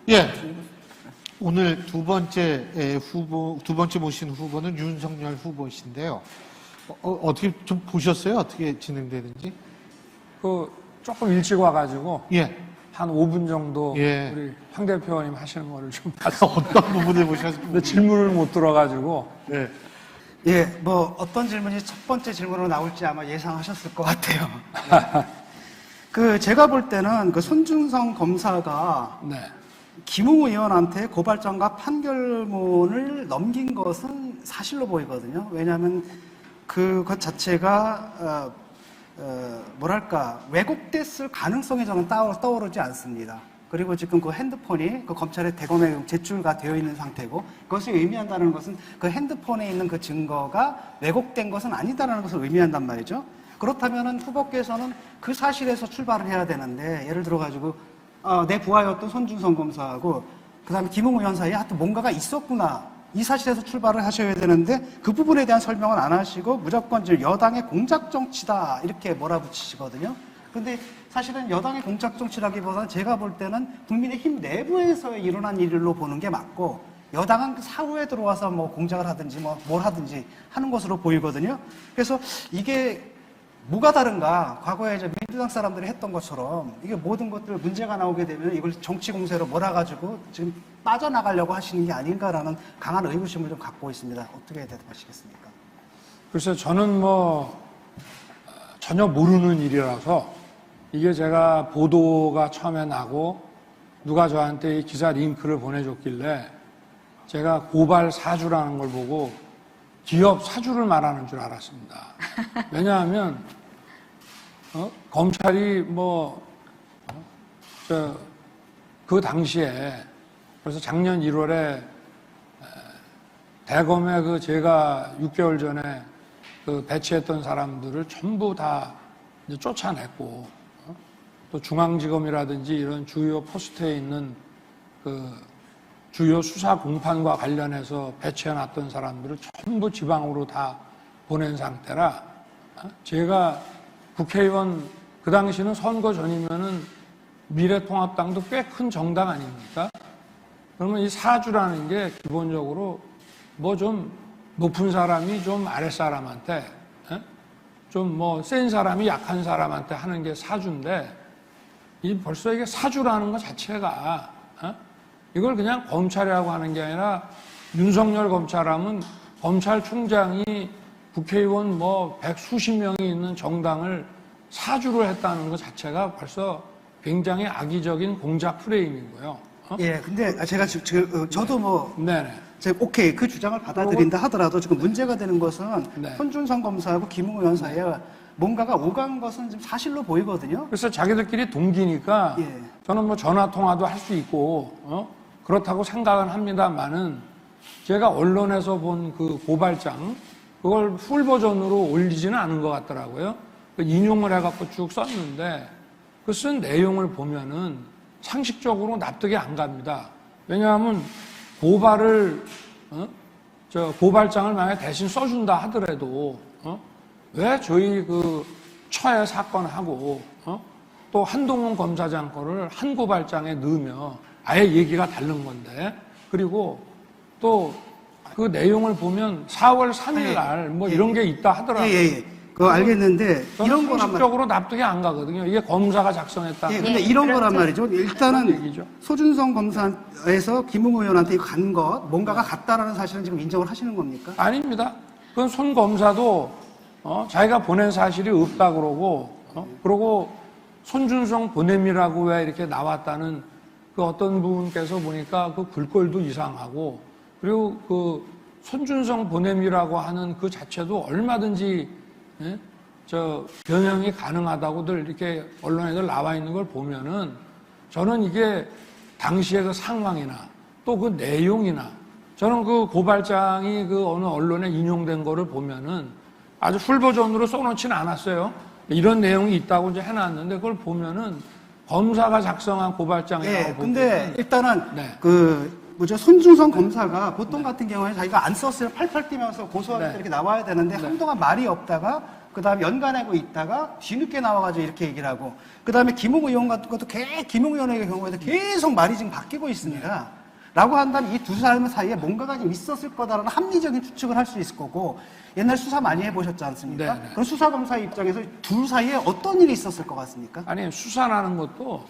예. 오늘 두 번째 모신 후보는 윤석열 후보이신데요. 어떻게 좀 보셨어요? 어떻게 진행되는지? 조금 일찍 와가지고. 예. 한 5분 정도. 예. 우리 황 대표님 하시는 거를 좀 봤어요. 어떤 부분을 보셨어요? 질문을 못 들어가지고. 예. 예, 뭐 어떤 질문이 첫 번째 질문으로 나올지 아마 예상하셨을 것 같아요. 제가 볼 때는 손준성 검사가 네. 김웅 의원한테 고발장과 판결문을 넘긴 것은 사실로 보이거든요. 왜냐하면 그것 자체가 뭐랄까 왜곡됐을 가능성이 저는 떠오르지 않습니다. 그리고 지금 그 핸드폰이 검찰의 대검에 제출가 되어 있는 상태고, 그것이 의미한다는 것은 그 핸드폰에 있는 그 증거가 왜곡된 것은 아니다라는 것을 의미한단 말이죠. 그렇다면은 후보께서는 그 사실에서 출발을 해야 되는데, 예를 들어가지고 내 부하였던 손준성 검사하고 그 다음에 김웅 의원 사이에 하여튼 뭔가가 있었구나, 이 사실에서 출발을 하셔야 되는데 그 부분에 대한 설명은 안 하시고 무조건 지금 여당의 공작 정치다 이렇게 몰아붙이시거든요. 근데 사실은 여당의 공작 정치라기보다는 제가 볼 때는 국민의힘 내부에서 일어난 일로 보는 게 맞고, 여당은 사후에 들어와서 뭐 공작을 하든지 뭐 뭘 하든지 하는 것으로 보이거든요. 그래서 이게 뭐가 다른가? 과거에 이제 민주당 사람들이 했던 것처럼 이게 모든 것들 문제가 나오게 되면 이걸 정치 공세로 몰아가지고 지금 빠져나가려고 하시는 게 아닌가라는 강한 의구심을 좀 갖고 있습니다. 어떻게 대답하시겠습니까? 글쎄, 저는 전혀 모르는 일이라서, 이게 제가 보도가 처음에 나고 누가 저한테 이 기사 링크를 보내줬길래 제가 고발 사주라는 걸 보고 기업 사주를 말하는 줄 알았습니다. 왜냐하면 검찰이 그 당시에 그래서 작년 1월에 대검에 제가 6개월 전에 배치했던 사람들을 전부 다 이제 쫓아냈고, 또 중앙지검이라든지 이런 주요 포스트에 있는 주요 수사 공판과 관련해서 배치해놨던 사람들을 전부 지방으로 다 보낸 상태라, 제가 국회의원, 그 당시는 선거 전이면은 미래통합당도 꽤 큰 정당 아닙니까? 그러면 이 사주라는 게 기본적으로 좀 높은 사람이 좀 아랫사람한테, 좀 센 사람이 약한 사람한테 하는 게 사주인데, 벌써 이게 사주라는 것 자체가, 이걸 그냥 검찰이라고 하는 게 아니라 윤석열 검찰하면 검찰총장이 국회의원 백수십 명이 있는 정당을 사주를 했다는 것 자체가 벌써 굉장히 악의적인 공작 프레임인 거예요. 예, 근데 제가 지금 저도 네네. 오케이, 그 주장을 받아들인다 하더라도 지금 문제가 되는 것은 네. 손준성 검사하고 김웅 의원 사이에 뭔가가 오간 것은 지금 사실로 보이거든요. 그래서 자기들끼리 동기니까 예. 저는 전화 통화도 할 수 있고 그렇다고 생각은 합니다만은, 제가 언론에서 본 그 고발장 그걸 풀 버전으로 올리지는 않은 것 같더라고요. 인용을 해갖고 쭉 썼는데 그 쓴 내용을 보면은 상식적으로 납득이 안 갑니다. 왜냐하면 고발장을 만약에 대신 써준다 하더라도 왜 저희 처해 사건하고 또 한동훈 검사장 거를 한 고발장에 넣으며 아예 얘기가 다른 건데, 그리고 또 그 내용을 보면 4월 3일 날 이런 게 있다 하더라고요. 예. 그거 알겠는데 이런 거란 상식적으로 납득이 안 가거든요. 이게 검사가 작성했다. 예, 근데 이런 거란 말이죠. 일단은 소준성 검사에서 김웅 의원한테 간 것, 뭔가가 갔다라는 사실은 지금 인정을 하시는 겁니까? 아닙니다. 그건 손 검사도 자기가 보낸 사실이 없다 그러고, 그러고 손준성 보냄이라고 왜 이렇게 나왔다는 그 어떤 분께서 보니까 그 글꼴도 이상하고, 그리고 손준성 보냄이라고 하는 그 자체도 얼마든지 변형이 가능하다고들 이렇게 언론에들 나와 있는 걸 보면은, 저는 이게 당시의 그 상황이나 또 그 내용이나, 저는 그 고발장이 어느 언론에 인용된 거를 보면은 아주 풀 버전으로 써놓지는 않았어요. 이런 내용이 있다고 이제 해놨는데 그걸 보면은 검사가 작성한 고발장이라고 보고. 근데 일단은 손준성 검사가 보통 같은 경우에 자기가 안 썼어요. 팔팔 뛰면서 고소하겠다 이렇게 나와야 되는데 한동안 말이 없다가 그다음에 연관하고 있다가 뒤늦게 나와가지고 이렇게 얘기를 하고, 그다음에 김웅 의원 같은 것도 김웅 의원의 경우에도 계속 말이 지금 바뀌고 있습니다. 라고 한다면 이 두 사람 사이에 뭔가가 좀 있었을 거다라는 합리적인 추측을 할 수 있을 거고, 옛날 수사 많이 해보셨지 않습니까? 네네. 그럼 수사검사의 입장에서 둘 사이에 어떤 일이 있었을 것 같습니까? 아니, 수사라는 것도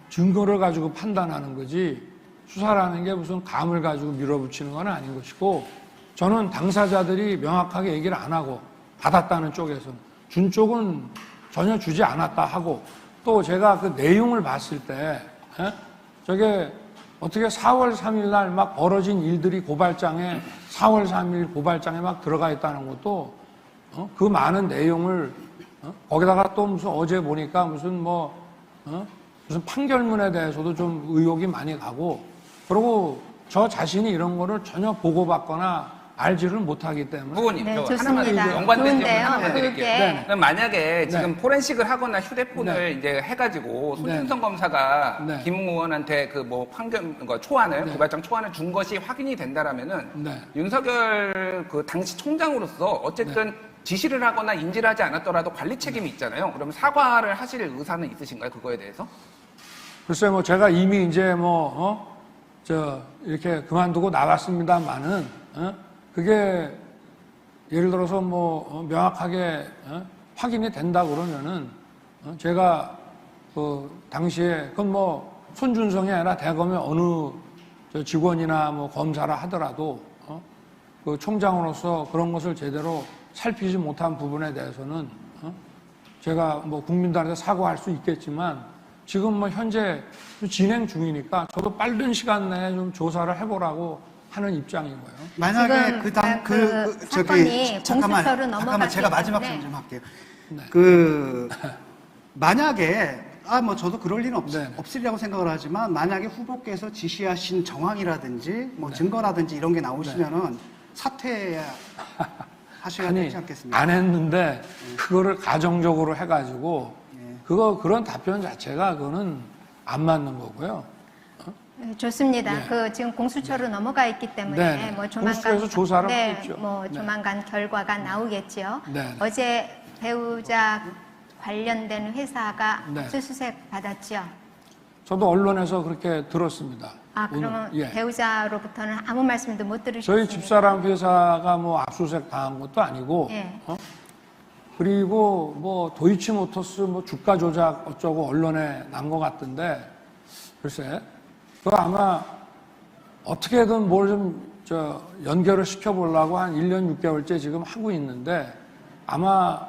증거를 가지고 판단하는 거지, 수사라는 게 무슨 감을 가지고 밀어붙이는 건 아닌 것이고, 저는 당사자들이 명확하게 얘기를 안 하고, 받았다는 쪽에서는, 준 쪽은 전혀 주지 않았다 하고, 또 제가 그 내용을 봤을 때, 저게 어떻게 4월 3일 날 막 벌어진 일들이 고발장에, 4월 3일 고발장에 막 들어가 있다는 것도, 그 많은 내용을, 거기다가 또 무슨 어제 보니까 무슨 무슨 판결문에 대해서도 좀 의혹이 많이 가고, 그리고 저 자신이 이런 거를 전혀 보고받거나 알지를 못하기 때문에. 부모님, 네, 저 좋습니다. 하나만 연관된 질문 좋은데요. 하나만 드릴게요. 네. 그럼 만약에 지금 포렌식을 하거나 휴대폰을 네. 이제 해가지고 네. 손준성 검사가 네. 김 의원한테 그 초안을, 네. 고발장 초안을 준 것이 확인이 된다라면은 네. 윤석열 그 당시 총장으로서 어쨌든 지시를 하거나 인지를 하지 않았더라도 관리 책임이 있잖아요. 그러면 사과를 하실 의사는 있으신가요? 그거에 대해서? 글쎄, 제가 이미 이제 이렇게 그만두고 나갔습니다만은, 그게 예를 들어서 명확하게 확인이 된다 그러면은, 제가 그 당시에, 그건 손준성이 아니라 대검의 어느 직원이나 검사라 하더라도, 그 총장으로서 그런 것을 제대로 살피지 못한 부분에 대해서는, 제가 국민들한테 사과할 수 있겠지만, 지금 현재 진행 중이니까 저도 빠른 시간 내에 좀 조사를 해보라고 하는 입장이고요. 만약에 지금 사건이 공수처로 잠깐만 제가 마지막 때문에. 좀 할게요. 네. 만약에 저도 그럴 일은 네. 없으리라고 생각을 하지만, 만약에 후보께서 지시하신 정황이라든지 증거라든지 이런 게 나오시면은 사퇴하셔야 되지 않겠습니까? 안 했는데 그거를 가정적으로 해가지고 그런 답변 자체가 그거는 안 맞는 거고요. 네, 좋습니다. 네. 지금 공수처로 넘어가 있기 때문에 네. 공수처에서 조사를 하겠죠. 네. 조만간 결과가 나오겠지요. 네. 어제 배우자 관련된 회사가 네. 압수수색 받았죠. 저도 언론에서 그렇게 들었습니다. 그러면 오늘. 예. 배우자로부터는 아무 말씀도 못 들으셨습니까? 저희 집사람 회사가 압수수색 당한 것도 아니고, 예. 그리고 도이치모터스 주가 조작 어쩌고 언론에 난 것 같던데, 글쎄, 그거 아마 어떻게든 뭘 연결을 시켜보려고 한 1년 6개월째 지금 하고 있는데, 아마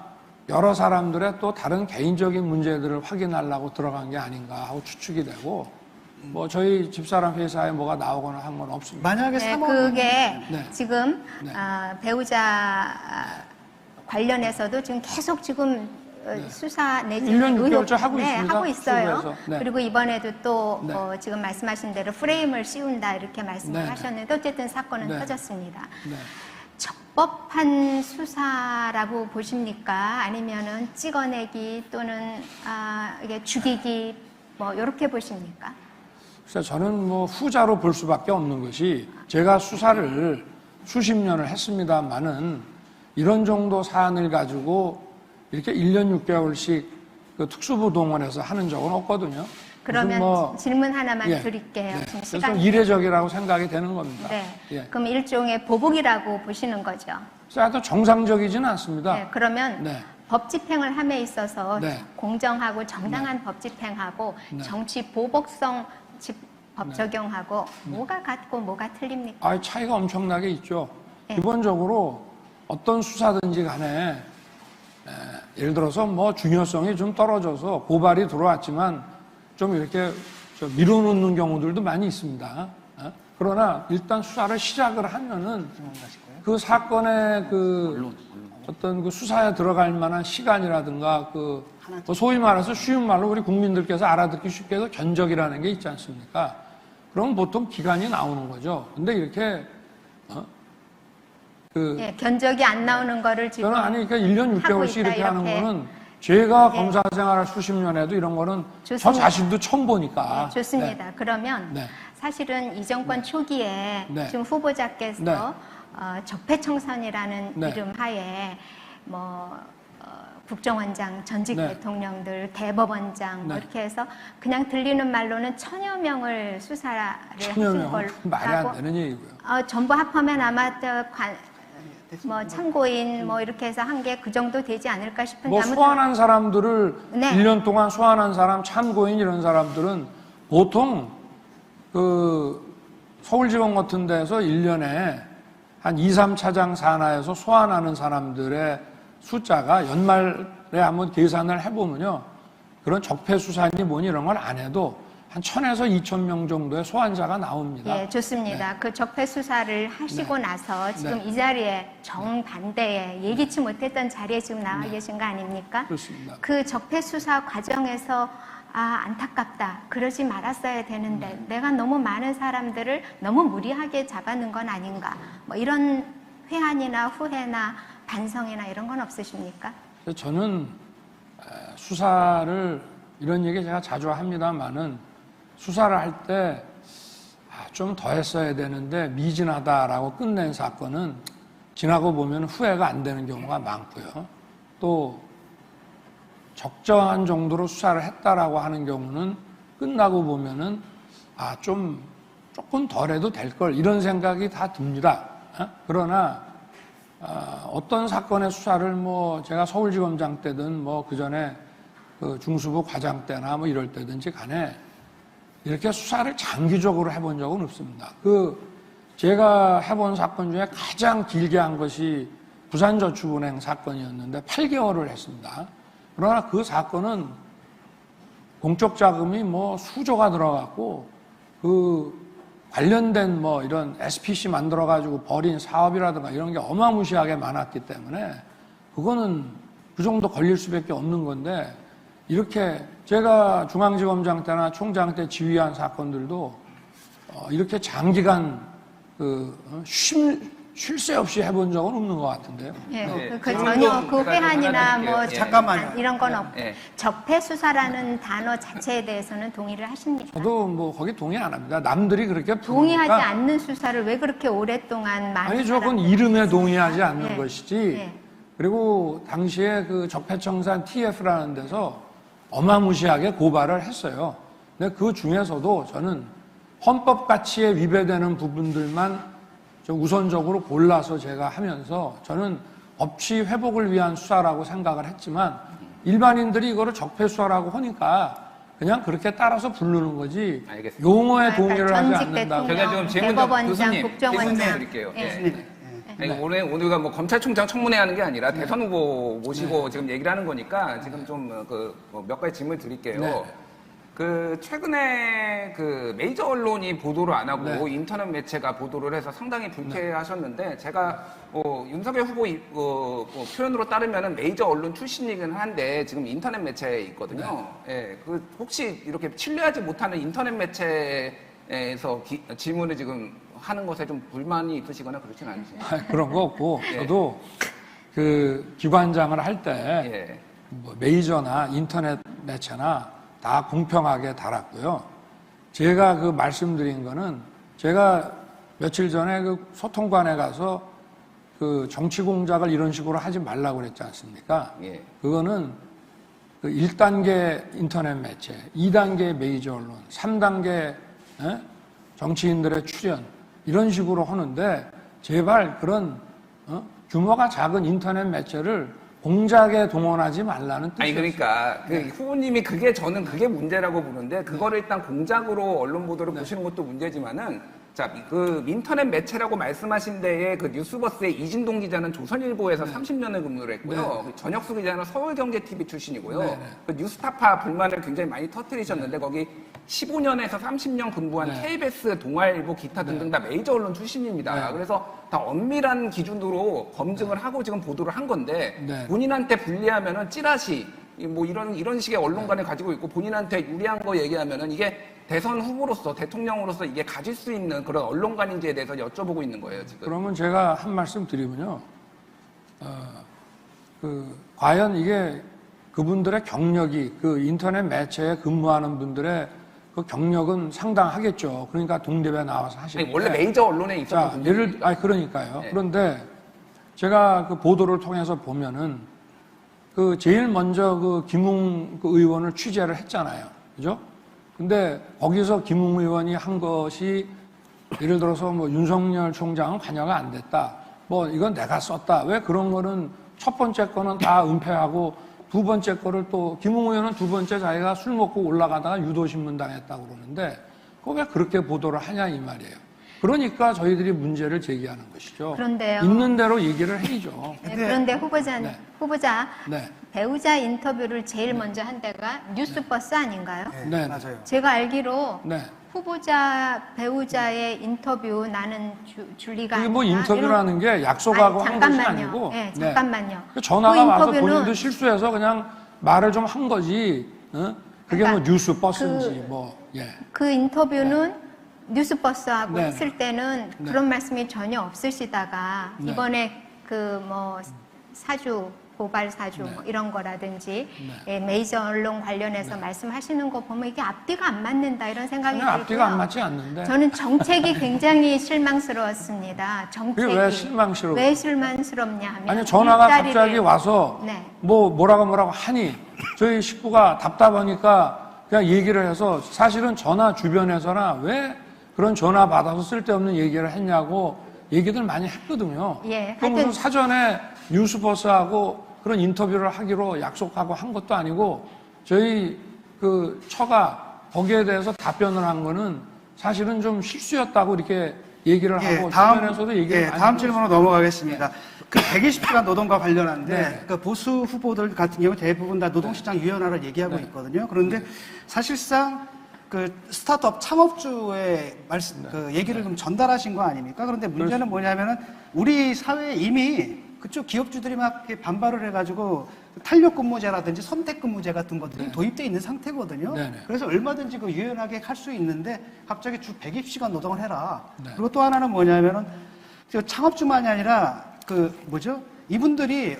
여러 사람들의 또 다른 개인적인 문제들을 확인하려고 들어간 게 아닌가 하고 추측이 되고, 저희 집사람 회사에 뭐가 나오거나 한 건 없습니다. 만약에 네, 3월 그게 네. 지금 네. 배우자 관련해서도 지금 계속 지금 수사 내지 1년 6개월째 하고 있습니다. 하고 있어요. 수사에서. 네. 그리고 이번에도 또 네. 지금 말씀하신 대로 프레임을 씌운다 이렇게 말씀을 네. 하셨는데 어쨌든 사건은 네. 터졌습니다. 네. 적법한 수사라고 보십니까? 아니면은 찍어내기 또는 이게 죽이기 이렇게 보십니까? 그래서 저는 후자로 볼 수밖에 없는 것이, 제가 수사를 수십 년을 했습니다만은 이런 정도 사안을 가지고 이렇게 1년 6개월씩 그 특수부 동원해서 하는 적은 없거든요. 그러면 질문 하나만 예. 드릴게요. 네. 지금 그래서 좀 시간이. 이례적이라고 생각이 되는 겁니다. 네. 예. 그럼 일종의 보복이라고 보시는 거죠. 그래서 하여튼 정상적이지는 않습니다. 네. 그러면 네. 법 집행을 함에 있어서 네. 공정하고 정당한 법 집행하고 네. 정치 보복성 법 적용하고 뭐가 같고 뭐가 틀립니까? 차이가 엄청나게 있죠. 네. 기본적으로 어떤 수사든지 간에 예를 들어서 중요성이 좀 떨어져서 고발이 들어왔지만 좀 이렇게 밀어놓는 경우들도 많이 있습니다. 그러나 일단 수사를 시작을 하면은 그 사건의 어떤 그 수사에 들어갈 만한 시간이라든가 소위 말해서 쉬운 말로 우리 국민들께서 알아듣기 쉽게 해서 견적이라는 게 있지 않습니까? 그럼 보통 기간이 나오는 거죠. 근데 이렇게 예, 견적이 안 나오는 거를 지금 저는 그러니까 1년 하고 6개월씩 있다, 이렇게 하는 이렇게. 거는 제가 네. 검사 생활을 수십 년 해도 이런 거는 저 좋습니다. 자신도 처음 보니까. 네, 좋습니다. 그러면 네. 사실은 이 정권 초기에 네. 지금 후보자께서 네. 적폐청산이라는 네. 이름 하에 국정원장, 전직 네. 대통령들, 대법원장 뭐 네. 이렇게 해서 그냥 들리는 말로는 1000여 명을 수사를 천여 하신 명 걸로 말이 안 되는 얘기고요. 전부 합하면 아마 뭐 참고인 뭐 이렇게 해서 한 게 그 정도 되지 않을까 싶은데 뭐 아무튼 소환한 사람들을 네. 1년 동안 소환한 사람, 참고인 이런 사람들은 보통 그 서울지검 같은 데서 1년에 한 2, 3차장 산하에서 소환하는 사람들의 숫자가 연말에 한번 계산을 해보면요. 그런 적폐 수사니 뭐니 이런 걸 안 해도 한 1000에서 2000명 정도의 소환자가 나옵니다. 예, 좋습니다. 네. 그 적폐 수사를 하시고 나서 지금 네. 이 자리에 정반대에 예기치 못했던 자리에 지금 나와 계신 거 아닙니까? 그렇습니다. 그 적폐 수사 과정에서 안타깝다. 그러지 말았어야 되는데 내가 너무 많은 사람들을 너무 무리하게 잡아놓은 건 아닌가. 뭐 이런 회한이나 후회나 반성이나 이런 건 없으십니까? 저는 수사를 이런 얘기 제가 자주 합니다만은 수사를 할 때 좀 더 했어야 되는데 미진하다라고 끝낸 사건은 지나고 보면 후회가 안 되는 경우가 많고요. 또 적정한 정도로 수사를 했다라고 하는 경우는 끝나고 보면은 조금 덜 해도 될 걸 이런 생각이 다 듭니다. 그러나 어떤 사건의 수사를 뭐 제가 서울지검장 때든 뭐 그 전에 그 중수부 과장 때나 뭐 이럴 때든지 간에 이렇게 수사를 장기적으로 해본 적은 없습니다. 제가 해본 사건 중에 가장 길게 한 것이 부산저축은행 사건이었는데 8개월을 했습니다. 그러나 그 사건은 공적 자금이 뭐 수조가 들어갔고 관련된 뭐 이런 SPC 만들어가지고 벌인 사업이라든가 이런 게 어마무시하게 많았기 때문에 그거는 그 정도 걸릴 수밖에 없는 건데 이렇게 제가 중앙지검장 때나 총장 때 지휘한 사건들도 이렇게 장기간 쉴 새 없이 해본 적은 없는 것 같은데요. 예, 네. 전혀 그 제가 회한이나 하나 뭐 드릴게요. 예. 잠깐만요. 이런 건 없고 예. 적폐 수사라는 단어 자체에 대해서는 동의를 하십니까? 저도 뭐 거기 동의 안 합니다. 남들이 그렇게 동의하지 부르니까 않는 수사를 왜 그렇게 오랫동안 많은 아니 저건 사람들이 이름에 동의하지 않는 예. 것이지. 예. 그리고 당시에 그 적폐청산 TF라는 데서 어마무시하게 고발을 했어요. 근데 그 중에서도 저는 헌법 가치에 위배되는 부분들만 좀 우선적으로 골라서 제가 하면서 저는 법치 회복을 위한 수사라고 생각을 했지만 일반인들이 이거를 적폐 수사라고 하니까 그냥 그렇게 따라서 부르는 거지 알겠습니다. 용어에 동의를 하지 전직 않는다고. 제가 지금 질문 좀 대법원장, 교수님 국정원장 질문 드릴게요. 예. 아니, 오늘가 뭐 검찰총장 청문회 하는 게 아니라 대선 후보 모시고 지금 얘기를 하는 거니까 지금 좀 몇 가지 질문 드릴게요. 네. 최근에 메이저 언론이 보도를 안 하고 네. 인터넷 매체가 보도를 해서 상당히 불쾌하셨는데 제가 윤석열 후보 표현으로 따르면은 메이저 언론 출신이긴 한데 지금 인터넷 매체에 있거든요. 예, 혹시 이렇게 신뢰하지 못하는 인터넷 매체에서 질문을 지금 하는 것에 좀 불만이 있으시거나 그렇진 않으세요? 그런 거 없고 예. 저도 기관장을 할 때 뭐 메이저나 인터넷 매체나 다 공평하게 달았고요. 제가 말씀드린 거는 제가 며칠 전에 소통관에 가서 정치 공작을 이런 식으로 하지 말라고 그랬지 않습니까? 예. 그거는 1단계 인터넷 매체, 2단계 메이저 언론, 3단계 정치인들의 출연 이런 식으로 하는데 제발 그런 규모가 작은 인터넷 매체를 공작에 동원하지 말라는 뜻이었어요. 아니 그러니까 후보님이 저는 그게 문제라고 보는데 그거를 일단 공작으로 언론 보도를 보시는 것도 문제지만은 인터넷 매체라고 말씀하신 데에 뉴스버스의 이진동 기자는 조선일보에서 30년을 근무를 했고요. 전혁수 기자는 서울경제TV 출신이고요. 뉴스타파 불만을 굉장히 많이 터뜨리셨는데 거기 15년에서 30년 근무한 KBS, 동아일보, 기타 등등 다 메이저 언론 출신입니다. 그래서 다 엄밀한 기준으로 검증을 하고 지금 보도를 한 건데 본인한테 불리하면은 찌라시 뭐 이런 식의 언론관을 가지고 있고 본인한테 유리한 거 얘기하면은 이게 대선 후보로서 대통령으로서 이게 가질 수 있는 그런 언론관인지에 대해서 여쭤보고 있는 거예요 지금. 그러면 제가 한 말씀 드리면요, 과연 이게 그분들의 경력이 인터넷 매체에 근무하는 분들의 경력은 상당하겠죠. 그러니까 동대에 나와서 하시는. 원래 메이저 언론에 있었던 분들. 그러니까요. 그런데 제가 보도를 통해서 보면은 그 제일 먼저 그 김웅 그 의원을 취재를 했잖아요. 그죠? 근데 거기서 김웅 의원이 한 것이 예를 들어서 뭐 윤석열 총장은 관여가 안 됐다. 뭐 이건 내가 썼다. 왜 그런 거는 첫 번째 거는 다 은폐하고 두 번째 거를 또 김웅 의원은 두 번째 자기가 술 먹고 올라가다가 유도신문 당했다고 그러는데 그거 왜 그렇게 보도를 하냐 이 말이에요. 그러니까 저희들이 문제를 제기하는 것이죠. 그런데요. 있는 대로 얘기를 해야죠. 네, 그런데 후보자 네. 배우자 인터뷰를 제일 먼저 한 데가 뉴스버스 아닌가요? 네. 맞아요. 제가 알기로 네. 배우자의 인터뷰 나는 줄 리가 이게 뭐 아니라 인터뷰라는 게 약속하고 아니, 한 것이 잠깐만요. 아니고 네, 잠깐만요. 그 전화가 그 와서 인터뷰는- 본인도 실수해서 그냥 말을 좀 한 거지. 어? 그게 그러니까 뭐 뉴스 버스인지 뭐 예. 그 인터뷰는 뉴스버스하고 네. 했을 때는 네. 그런 말씀이 전혀 없으시다가 네. 이번에 그 뭐 사주 고발 사주 네. 뭐 이런 거라든지 네. 예, 메이저 언론 관련해서 말씀하시는 거 보면 이게 앞뒤가 안 맞는다 이런 생각이 그냥 들고요. 앞뒤가 안 맞지 않는데. 저는 정책이 굉장히 실망스러웠습니다. 정책이 그게 왜 실망스러워? 왜 실망스럽냐 하면 아니 전화가 일자리를- 갑자기 와서 네. 뭐라고 하니 저희 식구가 답답하니까 그냥 얘기를 해서 사실은 전화 주변에서나 왜 그런 전화 받아서 쓸데없는 얘기를 했냐고 얘기들 많이 했거든요. 예, 그 무슨 하여튼- 사전에 뉴스버스하고 그런 인터뷰를 하기로 약속하고 한 것도 아니고 저희 그 처가 거기에 대해서 답변을 한 거는 사실은 좀 실수였다고 이렇게 얘기를 하고 주변에서도 얘기를 많이 다음 하고 질문으로 넘어가겠습니다. 그 120시간 노동과 관련한데 네. 그 보수 후보들 같은 경우 대부분 다 노동시장 유연화를 얘기하고 네. 있거든요. 그런데 사실상 그 스타트업 창업주의 그 얘기를 좀 전달하신 거 아닙니까? 그런데 문제는 뭐냐면은 우리 사회에 이미 그쪽 기업주들이 막 이렇게 반발을 해가지고 탄력근무제라든지 선택근무제 같은 것들이 도입되어 있는 상태거든요. 네네. 그래서 얼마든지 그 유연하게 할 수 있는데 갑자기 주 120시간 노동을 해라. 네. 그리고 또 하나는 뭐냐면은 창업주만이 아니라 이분들이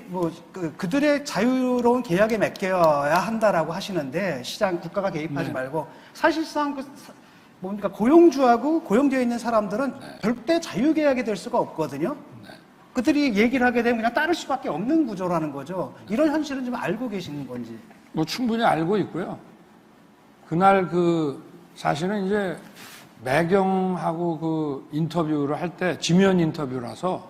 그들의 자유로운 계약에 맡겨야 한다라고 하시는데 시장 국가가 개입하지 네. 말고 사실상 고용주하고 고용되어 있는 사람들은 절대 자유계약이 될 수가 없거든요. 그들이 얘기를 하게 되면 그냥 따를 수밖에 없는 구조라는 거죠. 이런 현실은 좀 알고 계시는 건지. 뭐 충분히 알고 있고요. 그날 사실은 이제 매경하고 그 인터뷰를 할 때 지면 인터뷰라서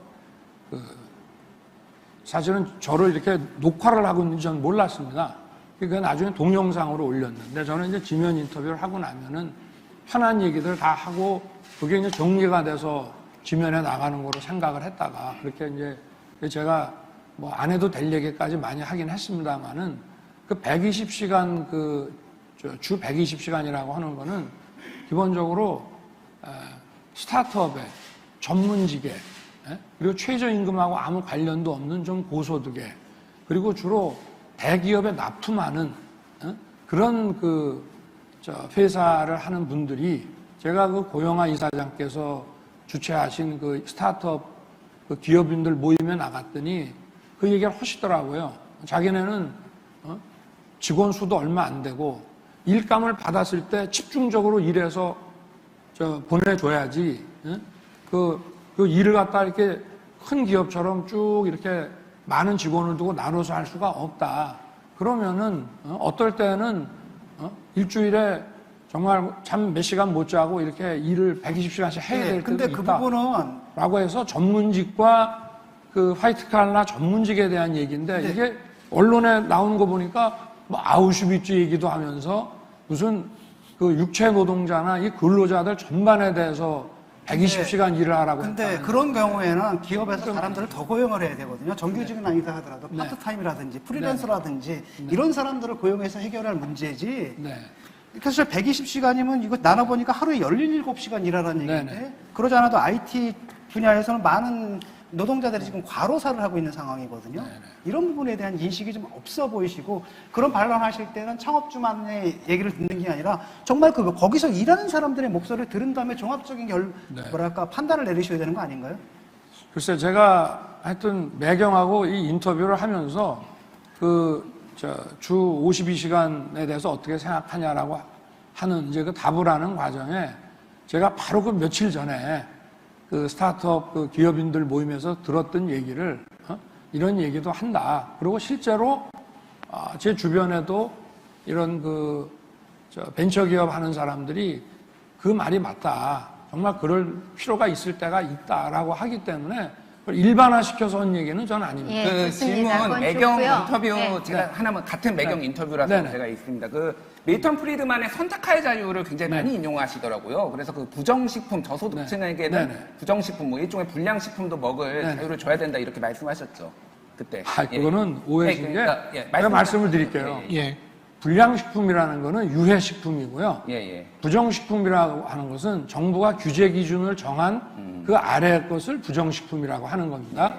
사실은 저를 이렇게 녹화를 하고 있는지 저는 몰랐습니다. 그러니까 나중에 동영상으로 올렸는데 저는 이제 지면 인터뷰를 하고 나면은 편한 얘기들 다 하고 그게 이제 정리가 돼서 지면에 나가는 거로 생각을 했다가 그렇게 이제 제가 뭐 안 해도 될 얘기까지 많이 하긴 했습니다만은 그 120시간 주 120시간이라고 하는 거는 기본적으로 스타트업에 전문직에 그리고 최저임금하고 아무 관련도 없는 좀 고소득에 그리고 주로 대기업에 납품하는 그런 회사를 하는 분들이 제가 그 고영하 이사장께서 주최하신 그 스타트업 그 기업인들 모임에 나갔더니 그 얘기를 하시더라고요. 자기네는 직원 수도 얼마 안 되고 일감을 받았을 때 집중적으로 일해서 보내줘야지 그 일을 갖다 이렇게 큰 기업처럼 쭉 이렇게 많은 직원을 두고 나눠서 할 수가 없다. 그러면은 어떨 때는 일주일에 정말 잠 몇 시간 못 자고 이렇게 일을 120시간씩 해야 될 때도 근데 있다. 그 부분은 라고 해서 전문직과 그 화이트칼라 전문직에 대한 얘기인데 이게 언론에 나오는 거 보니까 뭐 아우슈비츠 얘기도 하면서 무슨 그 육체 노동자나 이 근로자들 전반에 대해서 120시간 일을 하라고 근데 했다는. 그런 경우에는 기업에서 사람들을 더 고용을 해야 되거든요. 정규직은 아니다 하더라도 파트타임이라든지 프리랜서라든지 이런 사람들을 고용해서 해결할 문제지. 네. 그래서 120시간이면 이거 나눠보니까 하루에 17시간 일하라는 얘기인데 네네. 그러지 않아도 IT 분야에서는 많은 노동자들이 지금 과로사를 하고 있는 상황이거든요. 이런 부분에 대한 인식이 좀 없어 보이시고 그런 발언하실 때는 창업주만의 얘기를 듣는 게 아니라 정말 거기서 일하는 사람들의 목소리를 들은 다음에 종합적인 판단을 내리셔야 되는 거 아닌가요? 글쎄 제가 하여튼 매경하고 이 인터뷰를 하면서 주 52시간에 대해서 어떻게 생각하냐라고 하는 이제 그 답을 하는 과정에 제가 바로 그 며칠 전에 그 스타트업 그 기업인들 모임에서 들었던 얘기를 이런 얘기도 한다. 그리고 실제로 제 주변에도 이런 벤처기업 하는 사람들이 그 말이 맞다. 정말 그럴 필요가 있을 때가 있다라고 하기 때문에 그걸 일반화시켜서 한 얘기는 저는 아닙니다. 예, 그 좋습니다. 질문 그건 매경 좋고요. 인터뷰 네. 제가 하나만 같은 매경 인터뷰라서 네네. 제가 있습니다. 그 밀턴 프리드만의 선택하의 자유를 굉장히 많이 인용하시더라고요. 그래서 그 부정식품 저소득층에게는 네네. 부정식품 뭐 일종의 불량식품도 먹을 네네. 자유를 줘야 된다 이렇게 말씀하셨죠. 그때. 그거는 오해신 게 그러니까, 예, 제가 말씀을 드릴게요. 예. 불량식품이라는 거는 유해식품이고요. 예. 부정식품이라고 하는 것은 정부가 규제 기준을 정한 그 아래 것을 부정식품이라고 하는 겁니다.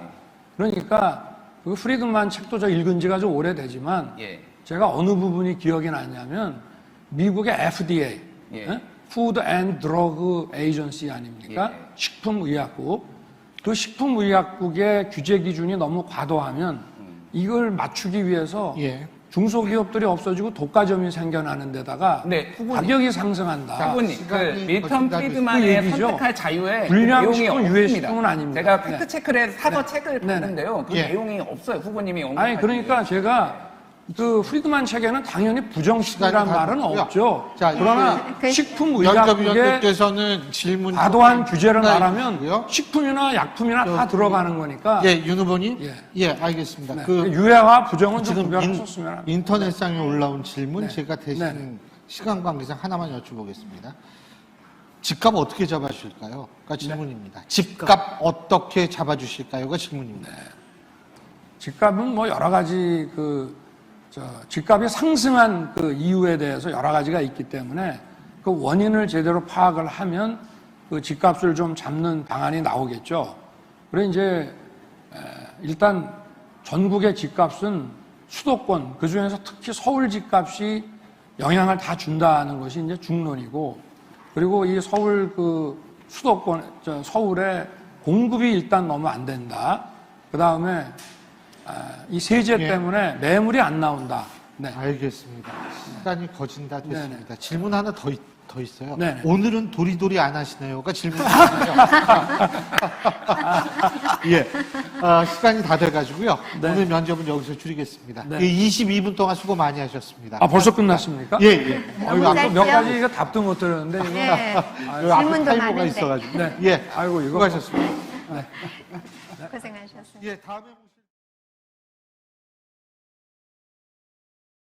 그러니까 그 프리드만 책도 저 읽은 지가 좀 오래되지만 예. 제가 어느 부분이 기억이 나냐면 미국의 FDA, 예. Food and Drug Agency 아닙니까? 예. 식품의약국. 그 식품의약국의 규제 기준이 너무 과도하면 이걸 맞추기 위해서 예. 중소기업들이 없어지고 독과점이 생겨나는 데다가 네, 후보님. 가격이 상승한다. 후보님, 그 시간이 밀턴 거진다고 그 프리드만의 얘기죠. 선택할 자유에 그 불량식품, 내용이 유해식품은 없습니다. 아닙니다. 제가 네. 팩트 체크를 해서 사서 책을 네네. 봤는데요. 그 예. 내용이 없어요. 후보님이 언급하신 아니 그러니까 제가 그 프리드만 책에는 당연히 부정식품이라는 시간이 다 말은 됐고요. 없죠. 자, 그러나 그- 식품의약국에 연접위원님께서는 질문 과도한 규제를 하나 말하면 있고요. 식품이나 약품이나 다 들어가는 거니까 예, 윤 후보님. 예. 예, 알겠습니다. 네. 그 유해와 부정은 좀 지금 구별하셨으면 합니다. 인터넷상에 올라온 질문 네. 제가 대신 네. 시간 관계상 하나만 여쭤보겠습니다. 집값 어떻게 잡아주실까요? 가 질문입니다. 집값 어떻게 잡아주실까요?가 질문입니다. 집값은 뭐 여러 가지 집값이 상승한 그 이유에 대해서 여러 가지가 있기 때문에 그 원인을 제대로 파악을 하면 그 집값을 좀 잡는 방안이 나오겠죠. 그래 이제 일단 전국의 집값은 수도권 그 중에서 특히 서울 집값이 영향을 다 준다는 것이 이제 중론이고 그리고 이 서울 수도권 서울에 공급이 일단 너무 안 된다. 그 다음에 이 세제 예. 때문에 매물이 안 나온다. 네. 알겠습니다. 시간이 거진다 됐습니다. 네네. 질문 하나 더 있어요. 네네. 오늘은 도리도리 안 하시네요가 질문이에요. 예. 시간이 다 돼가지고요. 네. 오늘 면접은 여기서 줄이겠습니다. 네. 22분 동안 수고 많이 하셨습니다. 벌써 끝났습니까? 예, 예. 너무 아까 짧죠? 몇 가지 이거 답도 못 드렸는데 이거 예. 여기 앞에 질문도 타이머가 많은데. 있어가지고. 네. 예. 아이고 이거 수고하셨습니다. 고생하셨습니다. 예, 다음에.